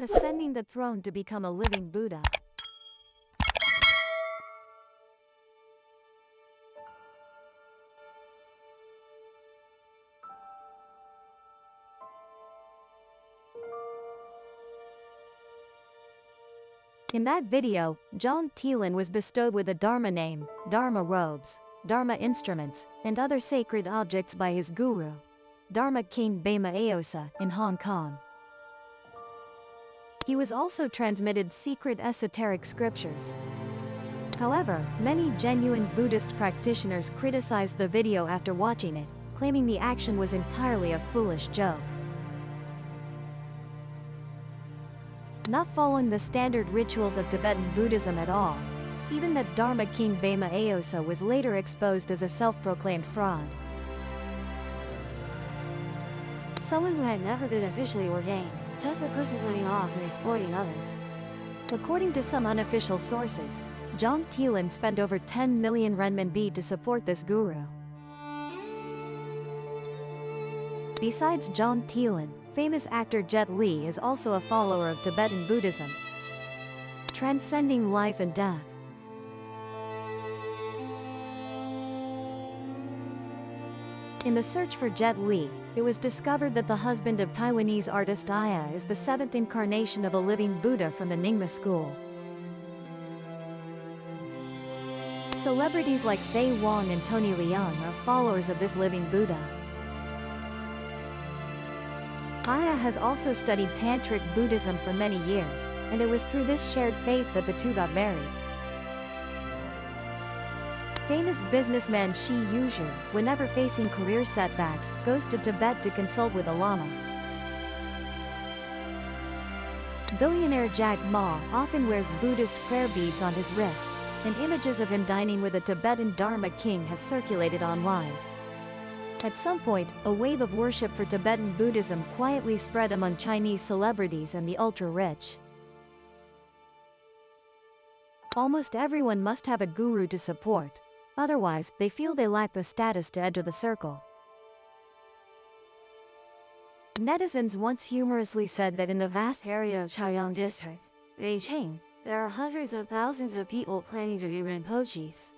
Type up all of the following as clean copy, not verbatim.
ascending the throne to become a living Buddha. In that video, John Thielen was bestowed with a Dharma name, Dharma robes, Dharma instruments, and other sacred objects by his guru, Dharma King Bema Aosa, in Hong Kong. He was also transmitted secret esoteric scriptures. However, many genuine Buddhist practitioners criticized the video after watching it, claiming the action was entirely a foolish joke. Not following the standard rituals of Tibetan Buddhism at all. Even the Dharma King Bema Aosa was later exposed as a self-proclaimed fraud. Someone who had never been officially ordained, just a person living off and exploiting others. According to some unofficial sources, John Thielen spent over 10 million renminbi to support this guru. Besides John Thielen, famous actor Jet Li is also a follower of Tibetan Buddhism, transcending life and death. In the search for Jet Li, it was discovered that the husband of Taiwanese artist Aya is the seventh incarnation of a living Buddha from the Nyingma school. Celebrities like Faye Wong and Tony Leung are followers of this living Buddha. Aya has also studied Tantric Buddhism for many years, and it was through this shared faith that the two got married. Famous businessman Shi Yuzhu, whenever facing career setbacks, goes to Tibet to consult with a lama. Billionaire Jack Ma often wears Buddhist prayer beads on his wrist, and images of him dining with a Tibetan Dharma king have circulated online. At some point, a wave of worship for Tibetan Buddhism quietly spread among Chinese celebrities and the ultra-rich. Almost everyone must have a guru to support. Otherwise, they feel they lack the status to enter the circle. Netizens once humorously said that in the vast area of Chaoyang District, Beijing, there are hundreds of thousands of people claiming to be Rinpoches.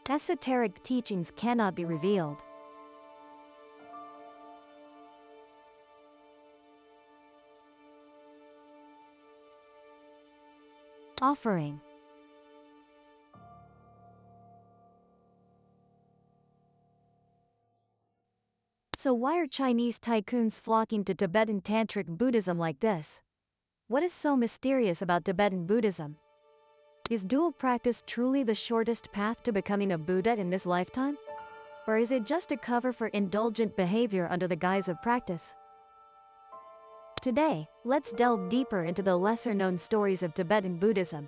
Esoteric teachings cannot be revealed. Offering. So why are Chinese tycoons flocking to Tibetan Tantric Buddhism like this? What is so mysterious about Tibetan Buddhism? Is dual practice truly the shortest path to becoming a Buddha in this lifetime? Or is it just a cover for indulgent behavior under the guise of practice? Today, let's delve deeper into the lesser-known stories of Tibetan Buddhism.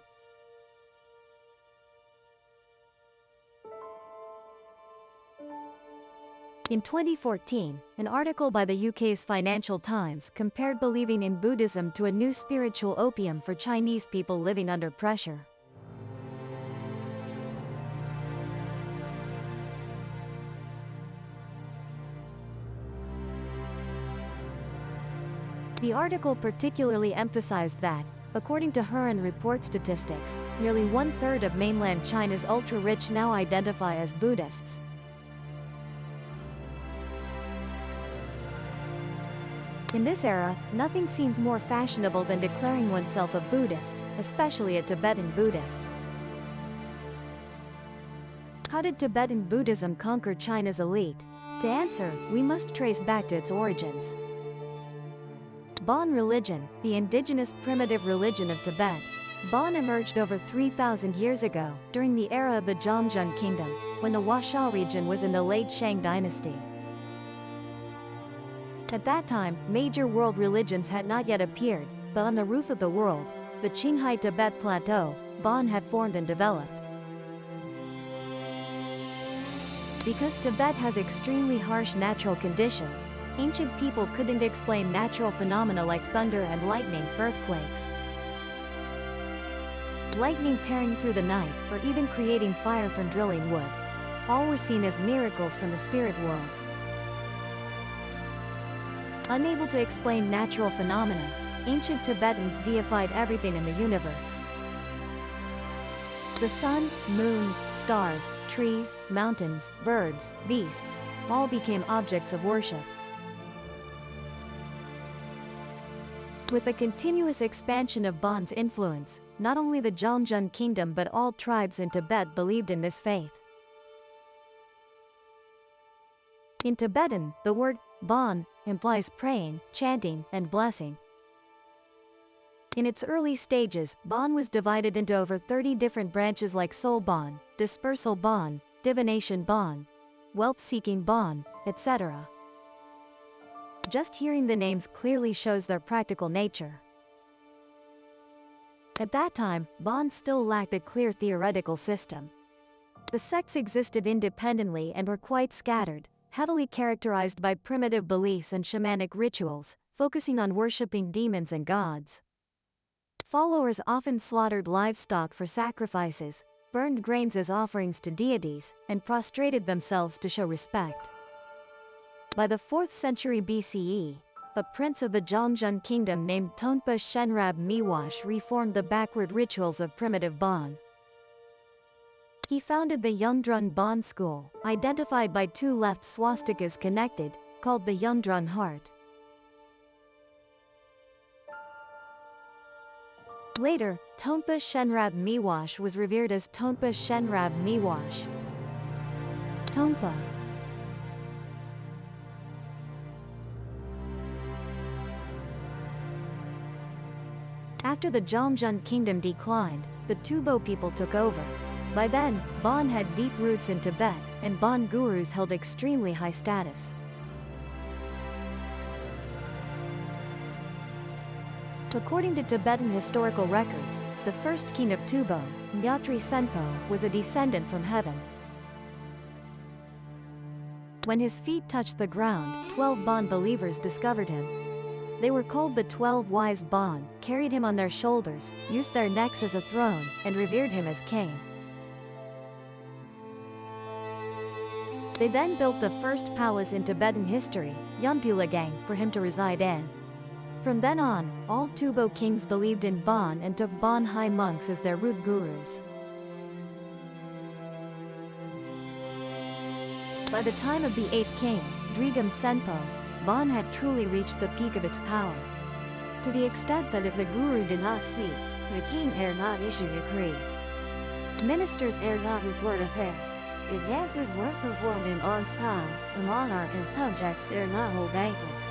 In 2014, an article by the UK's Financial Times compared believing in Buddhism to a new spiritual opium for Chinese people living under pressure. The article particularly emphasized that, according to Hurun report statistics, nearly one-third of mainland China's ultra-rich now identify as Buddhists. In this era, nothing seems more fashionable than declaring oneself a Buddhist, especially a Tibetan Buddhist. How did Tibetan Buddhism conquer China's elite? To answer, we must trace back to its origins. Bon religion, the indigenous primitive religion of Tibet. Bon emerged over 3,000 years ago, during the era of the Zhongjun Kingdom, when the Huasha region was in the late Shang dynasty. At that time, major world religions had not yet appeared, but on the roof of the world, the Qinghai Tibet Plateau, Bon had formed and developed. Because Tibet has extremely harsh natural conditions, ancient people couldn't explain natural phenomena like thunder and lightning, earthquakes, lightning tearing through the night, or even creating fire from drilling wood. All were seen as miracles from the spirit world. Unable to explain natural phenomena, ancient Tibetans deified everything in the universe. The sun, moon, stars, trees, mountains, birds, beasts, all became objects of worship. With the continuous expansion of Bon's influence, not only the Zhongjun kingdom but all tribes in Tibet believed in this faith. In Tibetan, the word Bon implies praying, chanting, and blessing. In its early stages, Bon was divided into over 30 different branches like Soul Bon, Dispersal Bon, Divination Bon, Wealth-Seeking Bon, etc. Just hearing the names clearly shows their practical nature. At that time, Bon still lacked a clear theoretical system. The sects existed independently and were quite scattered, heavily characterized by primitive beliefs and shamanic rituals, focusing on worshipping demons and gods. Followers often slaughtered livestock for sacrifices, burned grains as offerings to deities, and prostrated themselves to show respect. By the 4th century BCE, a prince of the Zhongjun kingdom named Tonpa Shenrab Miwash reformed the backward rituals of primitive Bon. He founded the Yungdrun Bon school, identified by 2 left swastikas connected, called the Yungdrun heart. Later, Tonpa Shenrab Miwash was revered as Tonpa Shenrab Miwash. Tonpa. After the Zhongjun kingdom declined, the Tubo people took over. By then, Bon had deep roots in Tibet, and Bon gurus held extremely high status. According to Tibetan historical records, the first king of Tubo, Nyatri Senpo, was a descendant from heaven. When his feet touched the ground, 12 Bon believers discovered him. They were called the 12 wise Bon, carried him on their shoulders, used their necks as a throne, and revered him as king. They then built the first palace in Tibetan history, Yonpulagang, for him to reside in. From then on, all Tubo kings believed in Bon and took Bon high monks as their root gurus. By the time of the 8th king, Drigam Senpo, Bon had truly reached the peak of its power. To the extent that if the guru did not speak, the king dared not issue decrees. Ministers dared not report affairs. If dances weren't performed in on time, the monarch and subjects dared not hold banquets.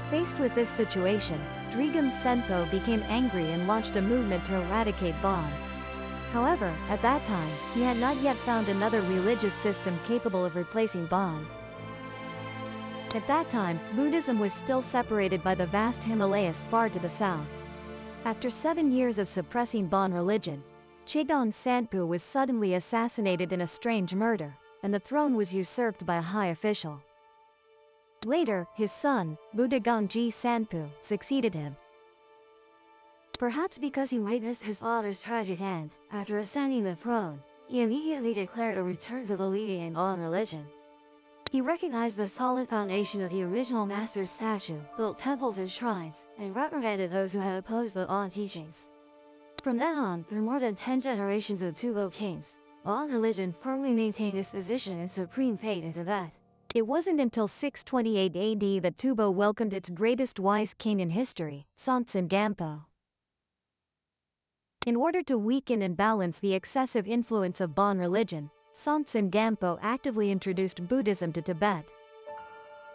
Faced with this situation, Drigam Senpo became angry and launched a movement to eradicate Bon. However, at that time, he had not yet found another religious system capable of replacing Bon. At that time, Buddhism was still separated by the vast Himalayas far to the south. After 7 years of suppressing Bon religion, Chigon Sanpu was suddenly assassinated in a strange murder, and the throne was usurped by a high official. Later, his son, Budagongji Sanpu, succeeded him. Perhaps because he witnessed his father's tragic end, after ascending the throne, he immediately declared a return to believing in Bon religion. He recognized the solid foundation of the original master's statue, built temples and shrines, and reprimanded those who had opposed the Bon teachings. From then on, through more than 10 generations of Tubo kings, Bon religion firmly maintained its position in supreme faith in Tibet. It wasn't until 628 AD that Tubo welcomed its greatest wise king in history, Sonsen Gampo. In order to weaken and balance the excessive influence of Bon religion, Sonsen Gampo actively introduced Buddhism to Tibet.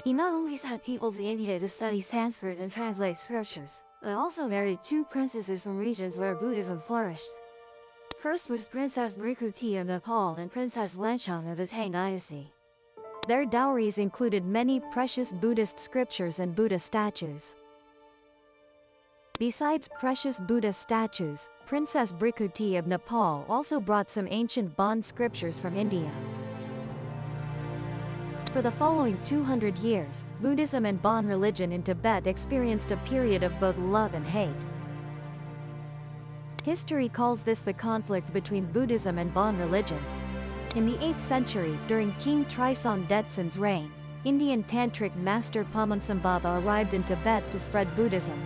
He not only sent people to India to study Sanskrit and translate scriptures, but also married 2 princesses from regions where Buddhism flourished. First was Princess Brikuti of Nepal and Princess Lenchong of the Tang dynasty. Their dowries included many precious Buddhist scriptures and Buddha statues. Besides precious Buddha statues, Princess Brikuti of Nepal also brought some ancient Bon scriptures from India. For the following 200 years, Buddhism and Bon religion in Tibet experienced a period of both love and hate. History calls this the conflict between Buddhism and Bon religion. In the 8th century, during King Trisong Detsen's reign, Indian tantric master Padmasambhava arrived in Tibet to spread Buddhism.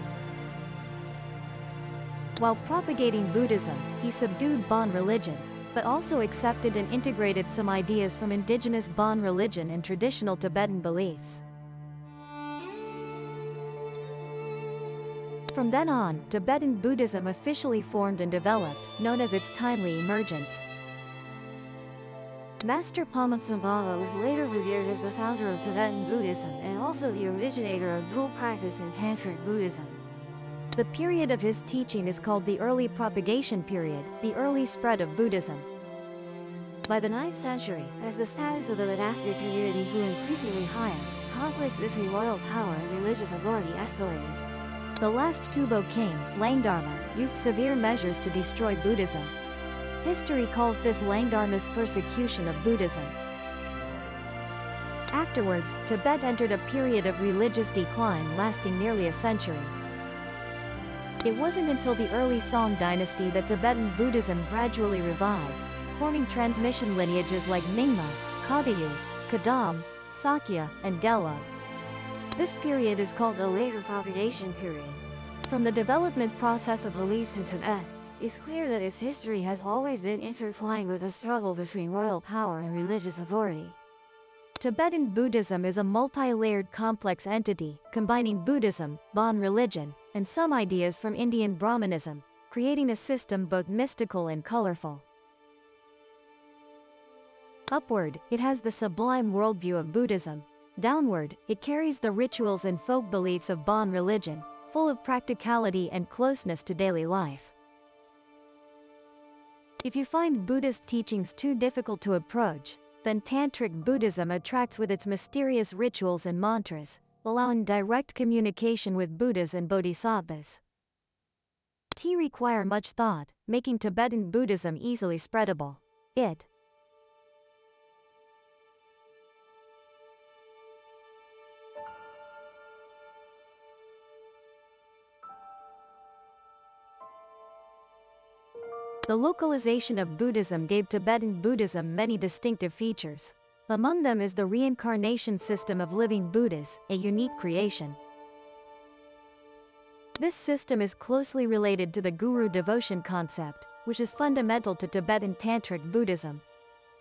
While propagating Buddhism, he subdued Bon religion, but also accepted and integrated some ideas from indigenous Bon religion and traditional Tibetan beliefs. From then on, Tibetan Buddhism officially formed and developed, known as its timely emergence. Master Pama Tsongkhapa was later revered as the founder of Tibetan Buddhism and also the originator of dual practice in Tantric Buddhism. The period of his teaching is called the early propagation period, the early spread of Buddhism. By the 9th century, as the status of the monastic community grew increasingly higher, conflicts between royal power and religious authority escalated. The last Tubo king, Langdharma, used severe measures to destroy Buddhism. History calls this Langdharma's persecution of Buddhism. Afterwards, Tibet entered a period of religious decline lasting nearly a century. It wasn't until the early Song dynasty that Tibetan Buddhism gradually revived, forming transmission lineages like Nyingma, Kagyu, Kadam, Sakya, and Gela. This period is called the later propagation period. From the development process of beliefs in Tibet, it's clear that its history has always been intertwined with a struggle between royal power and religious authority. Tibetan Buddhism is a multi-layered complex entity, combining Buddhism, Bon religion, and some ideas from Indian Brahmanism, creating a system both mystical and colorful. Upward, it has the sublime worldview of Buddhism. Downward, it carries the rituals and folk beliefs of Bon religion, full of practicality and closeness to daily life. If you find Buddhist teachings too difficult to approach, then Tantric Buddhism attracts with its mysterious rituals and mantras, allowing direct communication with Buddhas and Bodhisattvas. T require much thought, making Tibetan Buddhism easily spreadable. The localization of Buddhism gave Tibetan Buddhism many distinctive features. Among them is the reincarnation system of living Buddhas, a unique creation. This system is closely related to the guru devotion concept, which is fundamental to Tibetan Tantric Buddhism.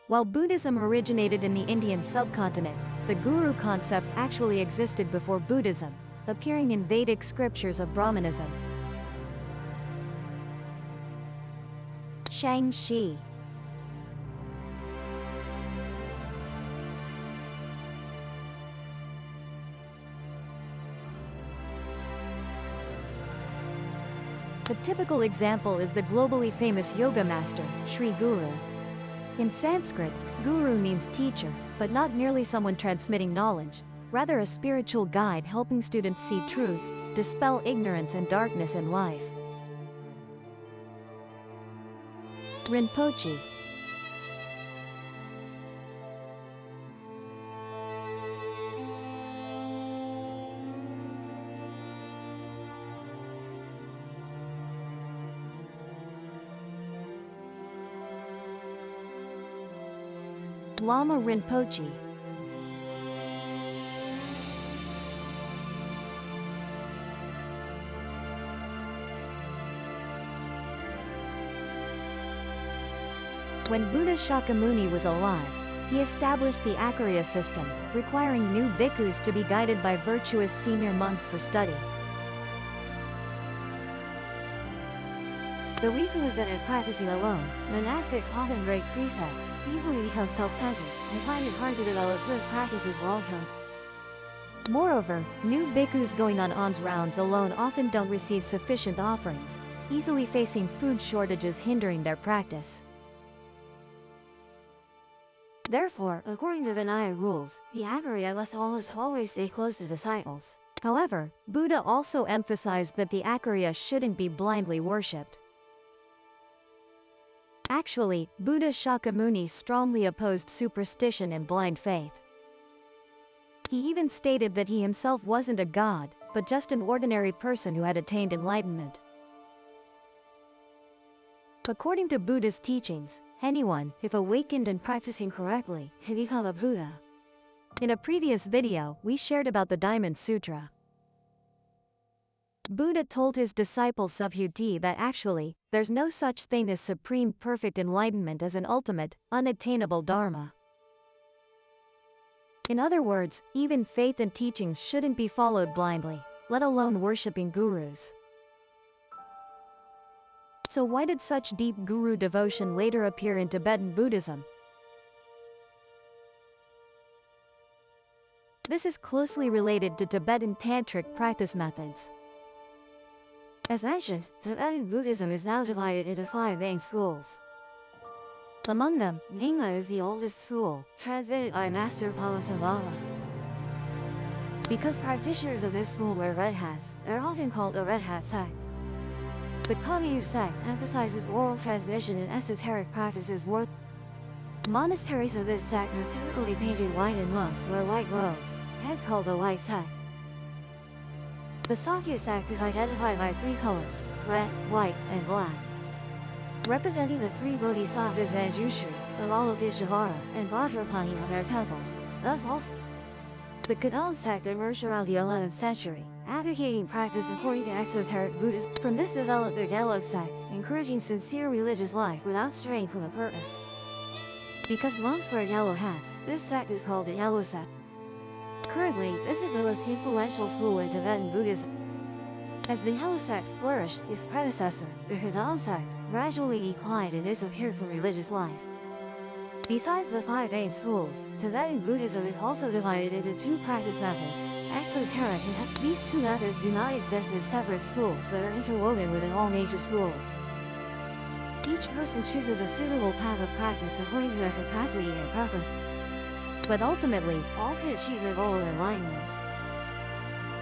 While Buddhism originated in the Indian subcontinent, the guru concept actually existed before Buddhism, appearing in Vedic scriptures of Brahmanism. Shang-Shi. A typical example is the globally famous yoga master, Sri Guru. In Sanskrit, guru means teacher, but not merely someone transmitting knowledge, rather a spiritual guide helping students see truth, dispel ignorance and darkness in life. Rinpoche. Lama Rinpoche. When Buddha Shakyamuni was alive, he established the Acharya system, requiring new bhikkhus to be guided by virtuous senior monks for study. The reason is that in practicing alone, monastics often break precepts, easily become self-centered, and find it hard to develop good practices long-term. Moreover, new bhikkhus going on alms rounds alone often don't receive sufficient offerings, easily facing food shortages hindering their practice. Therefore, according to Vinaya rules, the Acharya must almost always stay close to disciples. However, Buddha also emphasized that the Acharya shouldn't be blindly worshipped. Actually, Buddha Shakyamuni strongly opposed superstition and blind faith. He even stated that he himself wasn't a god, but just an ordinary person who had attained enlightenment. According to Buddha's teachings, anyone, if awakened and practicing correctly, can become a Buddha. In a previous video, we shared about the Diamond Sutra. Buddha told his disciple Subhuti that actually, there's no such thing as supreme perfect enlightenment as an ultimate, unattainable dharma. In other words, even faith and teachings shouldn't be followed blindly, let alone worshipping gurus. So why did such deep guru devotion later appear in Tibetan Buddhism? This is closely related to Tibetan tantric practice methods. As mentioned, Tibetan Buddhism is now divided into 5 main schools. Among them, Nyingma is the oldest school, transmitted by Master Palasambhava. Because practitioners of this school wear red hats, they're often called a red hat sect. The Kagyu sect emphasizes oral transmission and esoteric practices more. Monasteries of this sect are typically painted white and monks wear white robes, hence called the white sect. The Sakya sect is identified by 3 colors, red, white, and black. Representing the 3 bodhisattvas Manjushri, Avalokiteshvara, and Vajrapani on their temples, thus also. The Kadam sect emerged around the 11th century, advocating practice according to esoteric Buddhism. From this developed the Gelug sect, encouraging sincere religious life without straying from the purpose. Because monks wear yellow hats, this sect is called the Yellow sect. Currently, this is the most influential school in Tibetan Buddhism. As the Yellow sect flourished, its predecessor, the Kadam sect, gradually declined and disappeared from religious life. Besides the 5 main schools, Tibetan Buddhism is also divided into 2 practice methods, Esoteric and these 2 methods do not exist as separate schools but are interwoven within all major schools. Each person chooses a suitable path of practice according to their capacity and preference. But ultimately, all can achieve the goal of enlightenment.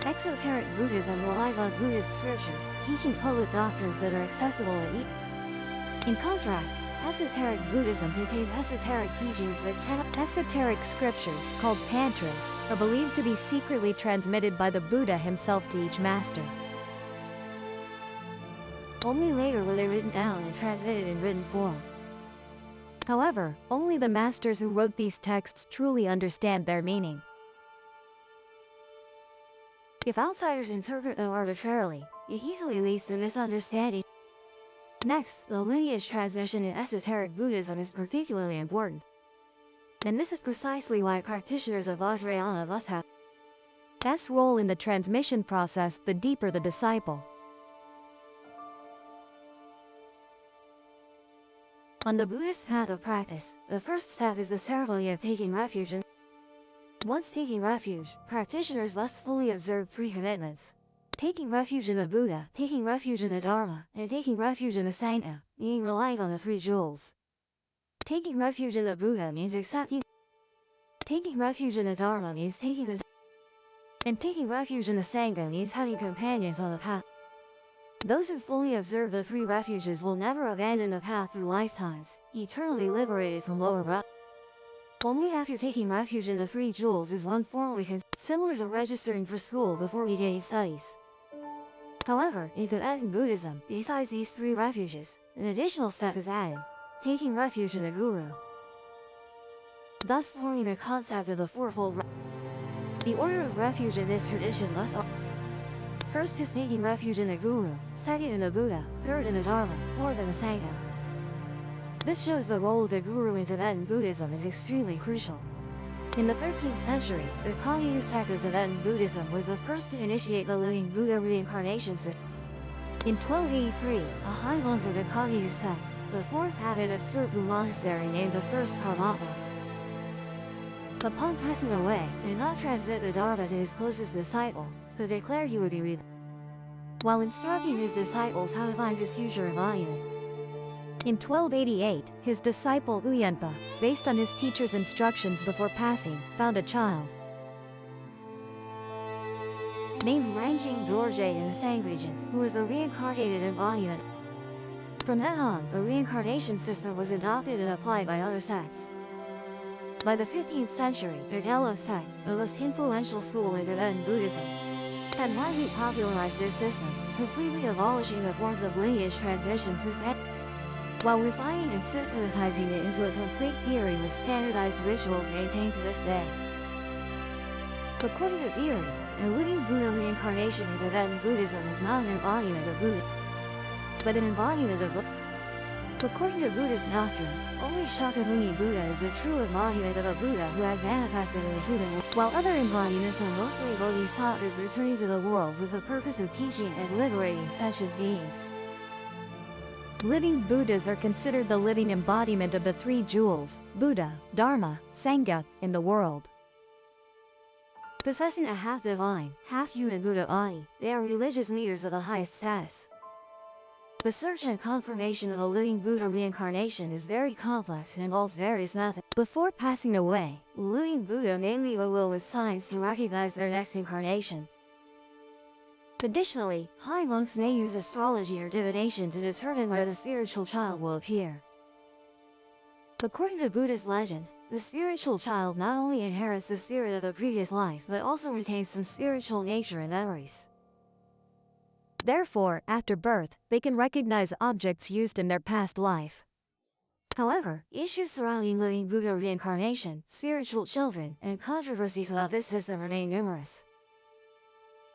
Exoteric Buddhism relies on Buddhist scriptures, teaching public doctrines that are accessible and easy. In contrast, esoteric Buddhism contains esoteric teachings that cannot. Esoteric scriptures, called tantras, are believed to be secretly transmitted by the Buddha himself to each master. Only later were they written down and transmitted in written form. However, only the masters who wrote these texts truly understand their meaning. If outsiders interpret them arbitrarily, it easily leads to misunderstanding. Next, the lineage transmission in esoteric Buddhism is particularly important. And this is precisely why practitioners of Vajrayana must have S role in the transmission process, the deeper the disciple. On the Buddhist path of practice, the first step is the ceremony of taking refuge in. Once taking refuge, practitioners must fully observe 3 commitments. Taking refuge in the Buddha, taking refuge in the Dharma, and taking refuge in the Sangha, meaning relying on the 3 jewels. Taking refuge in the Buddha means accepting. Taking refuge in the Dharma means taking the. And taking refuge in the Sangha means having companions on the path. Those who fully observe the 3 refuges will never abandon the path through lifetimes, eternally liberated from lower rut. Only after taking refuge in the 3 jewels is one formally similar to registering for school before beginning studies. However, in Tibetan Buddhism, besides these 3 refuges, an additional step is added, taking refuge in the Guru. Thus forming the concept of the fourfold. The order of refuge in this tradition must. First is taking refuge in the Guru, second in the Buddha, third in the Dharma, fourth in the Sangha. This shows the role of the Guru in Tibetan Buddhism is extremely crucial. In the 13th century, the Kagyu sect of Tibetan Buddhism was the first to initiate the living Buddha reincarnation system. In 1283, a high monk of the Kagyu sect, the 4th abbot of Serpu Monastery named the first Karmapa. Upon passing away, did not transmit the Dharma to his closest disciple, who declared he would be reborn, while instructing his disciples how to find his future embodiment. In 1288, his disciple Uyenpa, based on his teacher's instructions before passing, found a child named Rangjung Dorje in the Sang region, who was the reincarnated embodiment. From then on, the reincarnation system was adopted and applied by other sects. By the 15th century, the Gelug sect, the most influential school in Tibetan Buddhism, had widely popularized this system, completely abolishing the forms of lineage transmission through while refining and systematizing it into a complete theory with standardized rituals maintained to this day. According to theory, A living Buddha reincarnation in Tibetan Buddhism is not an embodiment of Buddha, but an embodiment of Buddha. According to Buddhist doctrine, only Shakyamuni Buddha is the true embodiment of a Buddha who has manifested in the human world, while other embodiments are mostly bodhisattvas returning to the world with the purpose of teaching and liberating sentient beings. Living Buddhas are considered the living embodiment of the three jewels, Buddha, Dharma, Sangha, in the world. Possessing a half-divine, half-human Buddha body, they are religious leaders of the highest status. The search and confirmation of a living Buddha reincarnation is very complex and involves various methods. Before passing away, a living Buddha may leave a will with signs to recognize their next incarnation. Additionally, high monks may use astrology or divination to determine where the spiritual child will appear. According to Buddhist legend, the spiritual child not only inherits the spirit of the previous life but also retains some spiritual nature and memories. Therefore, after birth, they can recognize objects used in their past life. However, issues surrounding living Buddha reincarnation, spiritual children, and controversies about this system remain numerous.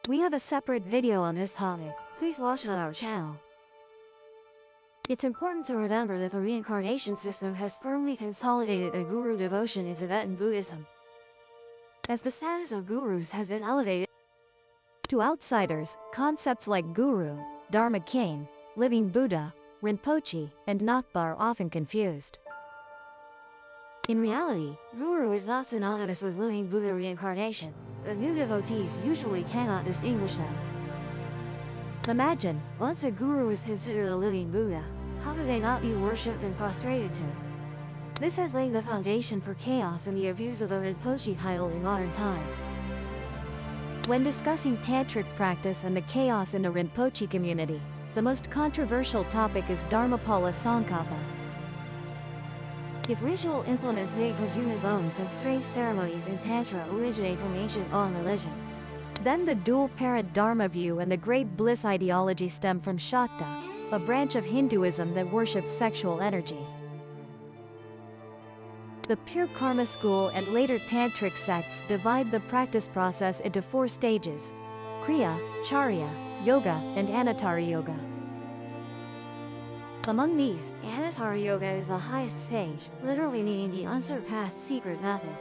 We have a separate video on this topic. Please watch it on our channel. It's important to remember that the reincarnation system has firmly consolidated a guru devotion in Tibetan Buddhism, as the status of gurus has been elevated. To outsiders, concepts like guru, dharma king, living Buddha, Rinpoche, and Nakpa are often confused. In reality, guru is not synonymous with living Buddha reincarnation, but new devotees usually cannot distinguish them. Imagine, once a guru is considered a living Buddha, how could they not be worshipped and prostrated to? This has laid the foundation for chaos and the abuse of the Rinpoche title in modern times. When discussing tantric practice and the chaos in the Rinpoche community, the most controversial topic is Dharmapala Sankappa. If ritual implements made from human bones and strange ceremonies in Tantra originate from ancient Bon religion, then the dual-parent Dharma view and the great bliss ideology stem from Shakta, a branch of Hinduism that worships sexual energy. The pure karma school and later tantric sects divide the practice process into 4 stages: Kriya, Charya, Yoga, and Anuttara Yoga. Among these, Anuttara Yoga is the highest stage, literally meaning the unsurpassed secret method.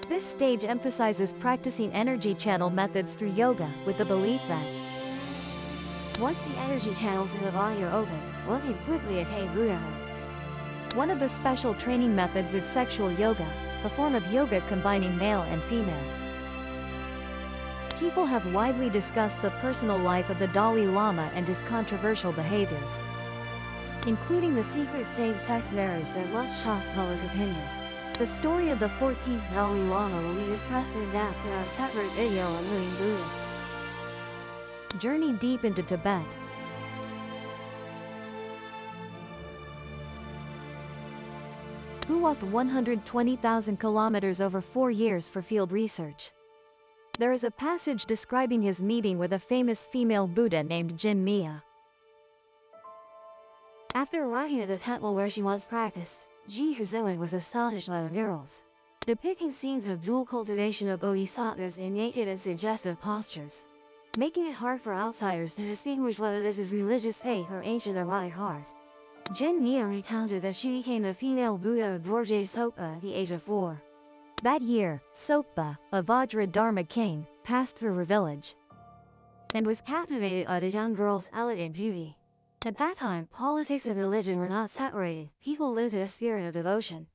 This stage emphasizes practicing energy channel methods through yoga with the belief that once the energy channels in the body are open, one can quickly attain Buddhahood. One of the special training methods is sexual yoga, a form of yoga combining male and female. People have widely discussed the personal life of the Dalai Lama and his controversial behaviors, including the secret same-sex marriage that once shocked public opinion. The story of the 14th Dalai Lama will be discussed in depth in our separate video on living Buddhists. Journey deep into Tibet. Who walked 120,000 kilometers over 4 years for field research? There is a passage describing his meeting with a famous female Buddha named Jin Mia. After arriving at the temple where she once practiced, Ji Hazuan was astonished by the murals, depicting scenes of dual cultivation of bodhisattvas in naked and suggestive postures, making it hard for outsiders to distinguish whether this is religious faith or ancient erotic art. Jin Mia recounted that she became the female Buddha of Dorje Sokpa at the age of 4. That year, Sokpa, a Vajra Dharma king, passed through her village and was captivated by the young girl's elegant beauty. At that time, politics and religion were not separated. People lived in a spirit of devotion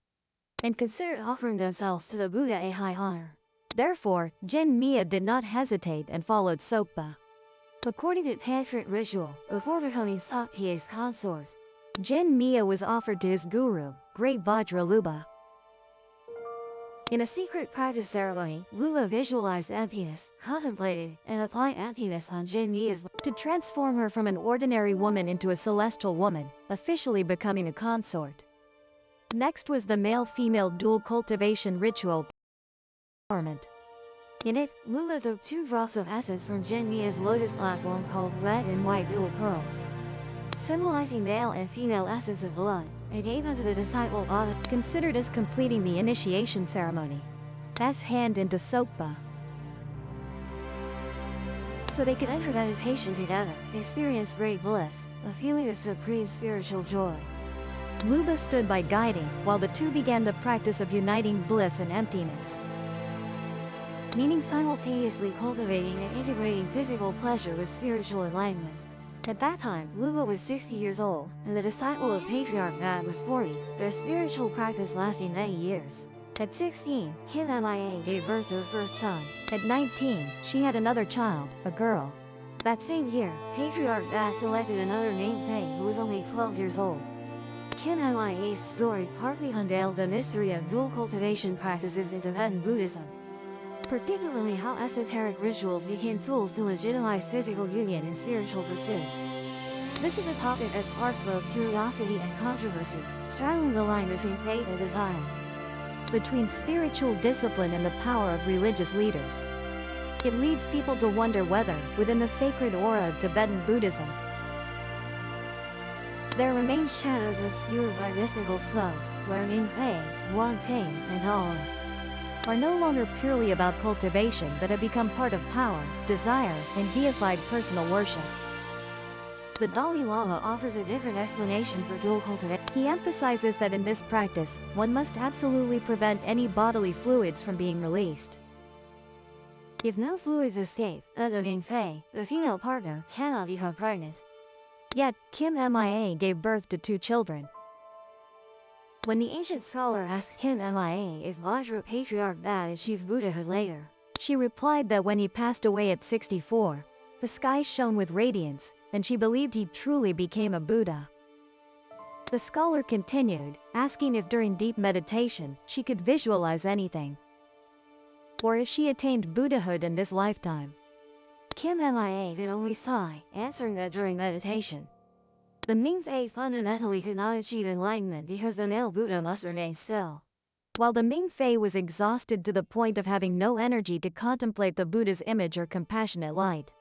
and considered offering themselves to the Buddha a high honor. Therefore, Jin Mia did not hesitate and followed Sokpa. According to tantric ritual, before becoming Sakya's consort, Jin Mia was offered to his guru, great Vajra Luba. In a secret practice ceremony, Luba visualized emptiness, contemplated, and applied emptiness on Jin Mia's to transform her from an ordinary woman into a celestial woman, officially becoming a consort. Next was the male-female dual cultivation ritual. In it, Luba took 2 drops of essence from Jin Mia's lotus platform called red and white dual pearls, symbolizing male and female essence of blood, and gave them to the disciple Bada, considered as completing the initiation ceremony. Pass hand into Sokpa. so they could enter meditation together, experience great bliss, a feeling of supreme spiritual joy. Luba stood by guiding, while the two began the practice of uniting bliss and emptiness, meaning simultaneously cultivating and integrating physical pleasure with spiritual enlightenment. At that time, Luba was 60 years old, and the disciple of Patriarch Bad was 40, their spiritual practice lasting many years. At 16, Kim Mia gave birth to her first son. At 19, she had another child, a girl. That same year, Patriarch Bad selected another main Fae who was only 12 years old. Kim Mia's story partly unveiled the mystery of dual cultivation practices in Tibetan Buddhism, particularly how esoteric rituals became tools to legitimize physical union in spiritual pursuits. This is a topic that sparks both curiosity and controversy, straddling the line between faith and desire, between spiritual discipline and the power of religious leaders. It leads people to wonder whether, within the sacred aura of Tibetan Buddhism, there remain shadows obscured by mystical smoke, where Ming Fei, Wang Ting, and Dao are no longer purely about cultivation but have become part of power, desire, and deified personal worship. The Dalai Lama offers a different explanation for dual cultivation. He emphasizes that in this practice, one must absolutely prevent any bodily fluids from being released. If no fluids escape, other than Fei, the female partner cannot become pregnant. Yet, Kim Mia gave birth to 2 children. When the ancient scholar asked Kim Mia if Vajra Patriarch Bad achieved Buddhahood later, she replied that when he passed away at 64, the sky shone with radiance, and she believed he truly became a Buddha. The scholar continued, asking if during deep meditation, she could visualize anything, or if she attained Buddhahood in this lifetime. Kim Mia could only sigh, answering that during meditation, the Ming Fei fundamentally could not achieve enlightenment because the male Buddha must remain still. While the Ming Fei was exhausted to the point of having no energy to contemplate the Buddha's image or compassionate light.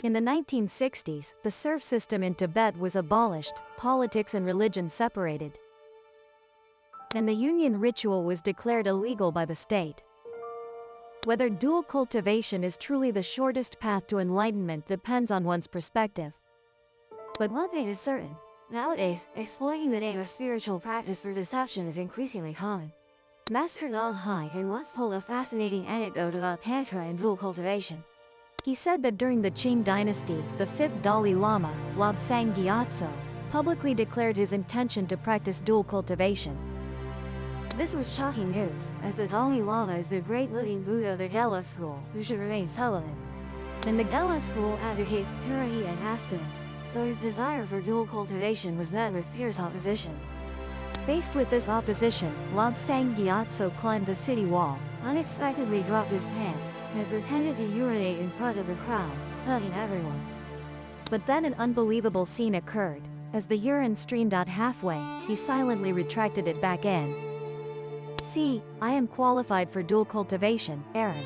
In the 1960s, the serf system in Tibet was abolished, politics and religion separated, and the union ritual was declared illegal by the state. Whether dual cultivation is truly the shortest path to enlightenment depends on one's perspective. But one thing is certain, nowadays, exploiting the name of spiritual practice for deception is increasingly common. Master Nong Hai can once told a fascinating anecdote about Tantra and dual cultivation. He said that during the Qing dynasty, the 5th Dalai Lama, Lobsang Gyatso, publicly declared his intention to practice dual cultivation. This was shocking news, as the Dalai Lama is the great living Buddha of the Gela school, who should remain celibate. And the Gela school advocates purity and abstinence, so his desire for dual cultivation was met with fierce opposition. Faced with this opposition, Lobsang Gyatso climbed the city wall, unexpectedly dropped his pants, and pretended to urinate in front of the crowd, stunning everyone. But then an unbelievable scene occurred. As the urine streamed out halfway, he silently retracted it back in. "See, I am qualified for dual cultivation, Aaron."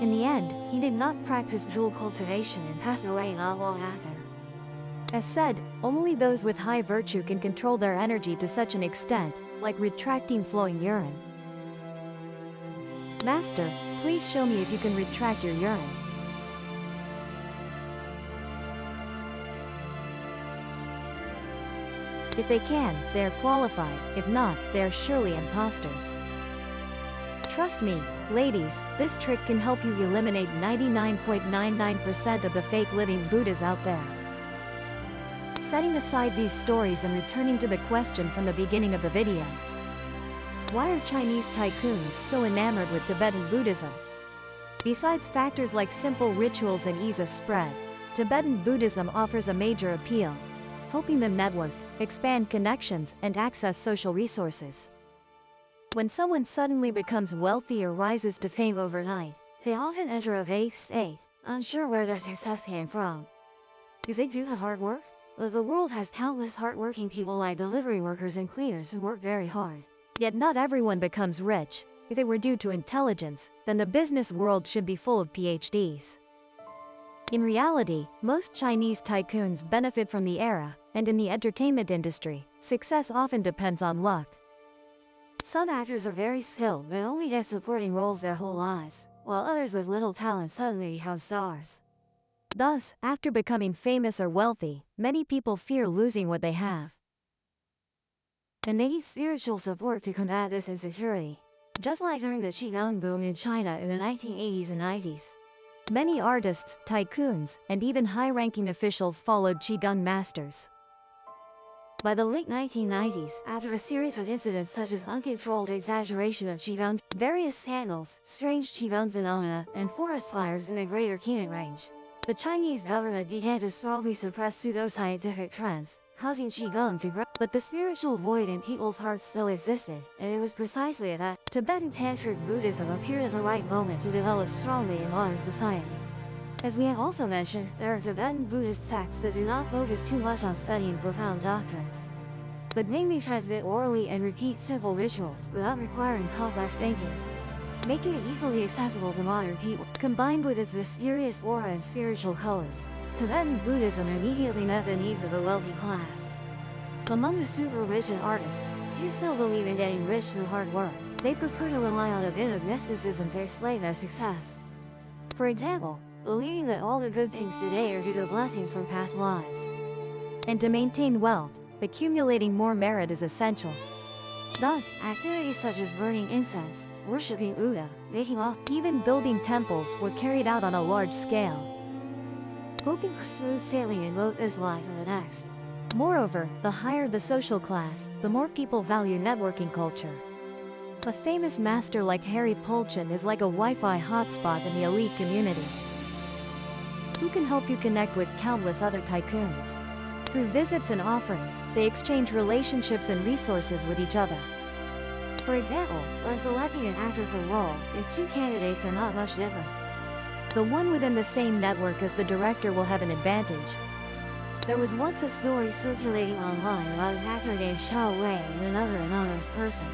In the end, he did not practice dual cultivation and passed away not long after. As said, only those with high virtue can control their energy to such an extent, like retracting flowing urine. "Master, please show me if you can retract your urine." If they can, they are qualified. If not, they are surely imposters. Trust me, ladies, this trick can help you eliminate 99.99% of the fake living Buddhas out there. Setting aside these stories and returning to the question from the beginning of the video. Why are Chinese tycoons so enamored with Tibetan Buddhism? Besides factors like simple rituals and ease of spread, Tibetan Buddhism offers a major appeal, helping them network, expand connections, and access social resources. When someone suddenly becomes wealthy or rises to fame overnight, they often enter a vague state, unsure where their success came from. Is it due to hard work? But the world has countless hardworking people like delivery workers and cleaners who work very hard. Yet not everyone becomes rich. If it were due to intelligence, then the business world should be full of PhDs. In reality, most Chinese tycoons benefit from the era, and in the entertainment industry, success often depends on luck. Some actors are very skilled but only get supporting roles their whole lives, while others with little talent suddenly become stars. Thus, after becoming famous or wealthy, many people fear losing what they have. And they need spiritual support to combat this insecurity. Just like during the Qigong boom in China in the 1980s and 90s. Many artists, tycoons, and even high-ranking officials followed Qigong masters. By the late 1990s, after a series of incidents such as uncontrolled exaggeration of Qigong, various scandals, strange Qigong phenomena, and forest fires in the Greater Qinghai Range, the Chinese government began to strongly suppress pseudoscientific trends, causing Qigong to grow. But the spiritual void in people's hearts still existed, and it was precisely at that Tibetan Tantric Buddhism appeared at the right moment to develop strongly in modern society. As we have also mentioned, there are Tibetan Buddhist sects that do not focus too much on studying profound doctrines, but mainly transmit orally and repeat simple rituals without requiring complex thinking, making it easily accessible to modern people. Combined with its mysterious aura and spiritual colors, Tibetan Buddhism immediately met the needs of the wealthy class. Among the super-rich and artists, few still believe in getting rich through hard work. They prefer to rely on a bit of mysticism to explain their success. For example, believing that all the good things today are due to blessings from past lives. And to maintain wealth, accumulating more merit is essential. Thus, activities such as burning incense, worshipping Buddha, making off, even building temples were carried out on a large scale, hoping for smooth sailing in both this life and the next. Moreover, the higher the social class, the more people value networking culture. A famous master like Harry Pulchin is like a Wi-Fi hotspot in the elite community, who can help you connect with countless other tycoons. Through visits and offerings, they exchange relationships and resources with each other. For example, when selecting an actor for a role, if two candidates are not much different, the one within the same network as the director will have an advantage. There was once a story circulating online about an actor named Xiao Wei and another anonymous person.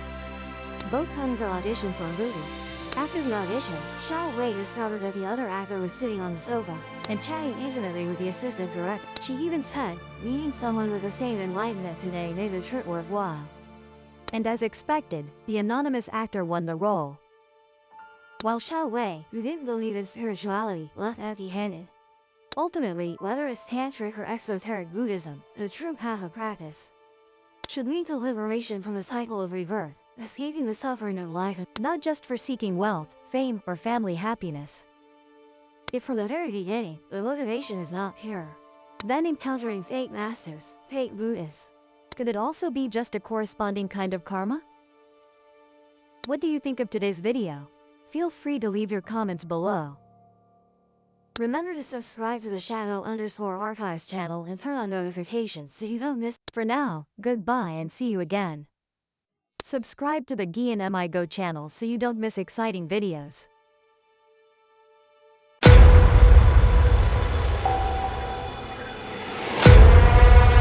Both come to audition for a movie. After the audition, Xiao Wei discovered that the other actor was sitting on the sofa and chatting intimately with the assistant director. She even said, meeting someone with the same enlightenment today made the trip worthwhile. And as expected, the anonymous actor won the role, while Xiao Wei, who didn't believe in spirituality, left empty-handed. Ultimately, whether it's Tantric or Esoteric Buddhism, the true path of practice should lead to liberation from the cycle of rebirth, escaping the suffering of life, not just for seeking wealth, fame, or family happiness. If from the very beginning, the motivation is not pure, then encountering fake masters, fake Buddhists, could it also be just a corresponding kind of karma? What do you think of today's video? Feel free to leave your comments below. Remember to subscribe to the Shadow_Archives channel and turn on notifications so you don't miss. For now, goodbye and see you again. Subscribe to the Gian Mi Go channel so you don't miss exciting videos.